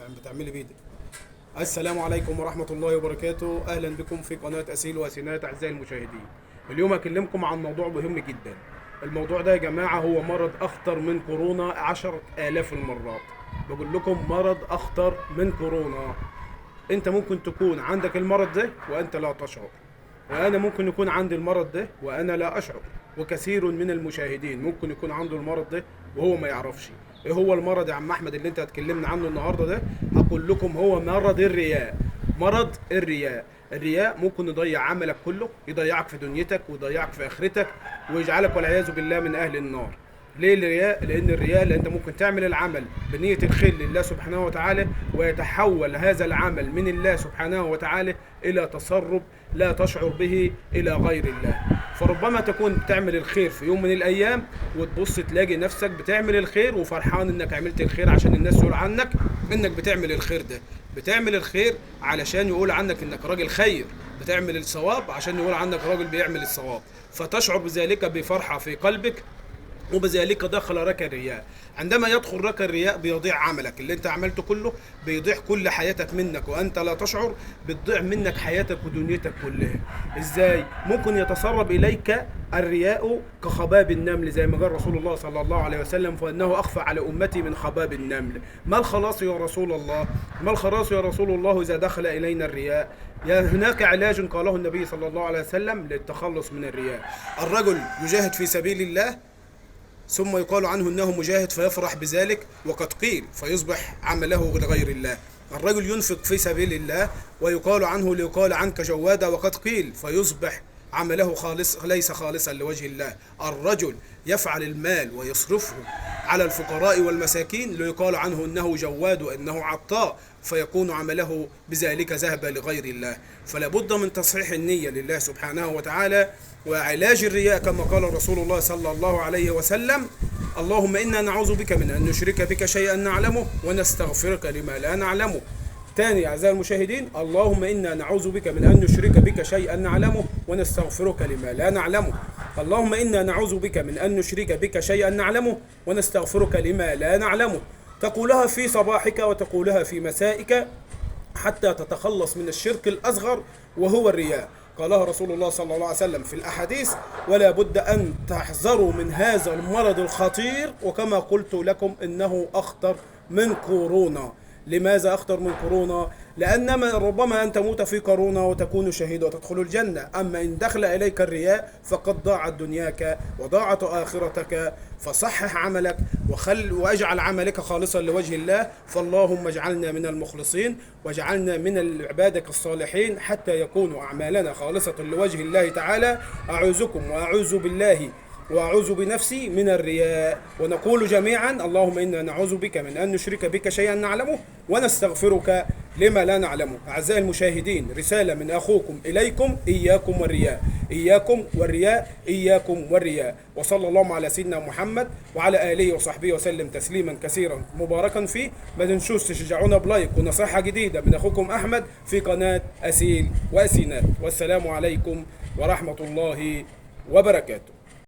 بتعملي بيدك. السلام عليكم ورحمة الله وبركاته. أهلا بكم في قناة أسيل وأسينات أعزائي المشاهدين. اليوم هكلمكم عن موضوع مهم جدا. الموضوع ده يا جماعة هو مرض أخطر من كورونا 10,000 المرات. بقول لكم مرض أخطر من كورونا. أنت ممكن تكون عندك المرض ده وأنت لا تشعر، وأنا ممكن يكون عندي المرض ده وأنا لا أشعر، وكثير من المشاهدين ممكن يكون عنده المرض ده وهو ما يعرفش. ايه هو المرض يا عم احمد اللي انت هتكلمنا عنه النهارده ده؟ هقول لكم هو مرض الرياء. مرض الرياء. الرياء ممكن يضيع عملك كله، يضيعك في دنيتك ويضيعك في اخرتك، ويجعلك والعياذ بالله من اهل النار. ليه الرياء؟ لان الرياء انت ممكن تعمل العمل بنية الخير لله سبحانه وتعالى، ويتحول هذا العمل من الله سبحانه وتعالى الى تسرب لا تشعر به الى غير الله. فربما تكون بتعمل الخير في يوم من الايام وتبص تلاقي نفسك بتعمل الخير وفرحان انك عملت الخير عشان الناس تقول عنك انك بتعمل الخير ده. بتعمل الخير علشان يقول عنك انك راجل خير، بتعمل الصواب عشان يقول عنك راجل بيعمل الصواب، فتشعر بذلك بفرحة في قلبك، وبذلك دخل لك الرياء. عندما يدخل لك الرياء بيضيع عملك اللي انت عملته كله، بيضيع كل حياتك منك وانت لا تشعر، بتضيع منك حياتك ودنيتك كلها. ازاي؟ ممكن يتسرب اليك الرياء كخباب النمل، زي ما قال رسول الله صلى الله عليه وسلم: فانه اخفى على امتي من خباب النمل. ما الخلاص يا رسول الله؟ ما الخلاص يا رسول الله اذا دخل الينا الرياء؟ هناك علاج قاله النبي صلى الله عليه وسلم للتخلص من الرياء. الرجل يجاهد في سبيل الله ثم يقال عنه انه مجاهد فيفرح بذلك، وقد قيل فيصبح عمله لغير الله. الرجل ينفق في سبيل الله ويقال عنه ليقال عنك جوادا، وقد قيل فيصبح عمله خالص ليس خالصا لوجه الله. الرجل يفعل المال ويصرفه على الفقراء والمساكين ليقال عنه انه جواد وانه عطاء، فيكون عمله بذلك ذهب لغير الله. فلا بد من تصحيح النية لله سبحانه وتعالى وعلاج الرياء، كما قال رسول الله صلى الله عليه وسلم: اللهم إنا نعوذ بك من أن نشرك بك شيئا نعلمه ونستغفرك لما لا نعلمه. تاني أعزائي المشاهدين: اللهم إنا نعوذ بك من أن نشرك بك شيئا نعلمه ونستغفرك لما لا نعلمه. اللهم إنا نعوذ بك من أن نشرك بك شيئا نعلمه ونستغفرك لما لا نعلمه. تقولها في صباحك وتقولها في مسائك حتى تتخلص من الشرك الأصغر وهو الرياء. قالها رسول الله صلى الله عليه وسلم في الأحاديث: ولا بد أن تحذروا من هذا المرض الخطير، وكما قلت لكم إنه أخطر من كورونا. لماذا أخطر من كورونا؟ لأن ربما أن تموت في كورونا وتكون شهيدا وتدخل الجنة، أما إن دخل إليك الرياء فقد ضاعت دنياك وضاعت آخرتك. فصحح عملك واجعل عملك خالصا لوجه الله. فاللهم اجعلنا من المخلصين واجعلنا من عبادك الصالحين حتى يكون أعمالنا خالصة لوجه الله تعالى. أعوذكم وأعوذ بالله وأعوذ بنفسي من الرياء. ونقول جميعا: اللهم إنا نعوذ بك من أن نشرك بك شيئا نعلمه ونستغفرك لما لا نعلمه. أعزائي المشاهدين، رسالة من أخوكم إليكم: إياكم والرياء، إياكم والرياء، إياكم والرياء. وصلى الله على سيدنا محمد وعلى آله وصحبه وسلم تسليما كثيرا مباركا فيه. ما تنسوش تشجعونا بلايك ونصيحة جديدة من أخوكم أحمد في قناة أسيل وأسينات. والسلام عليكم ورحمة الله وبركاته.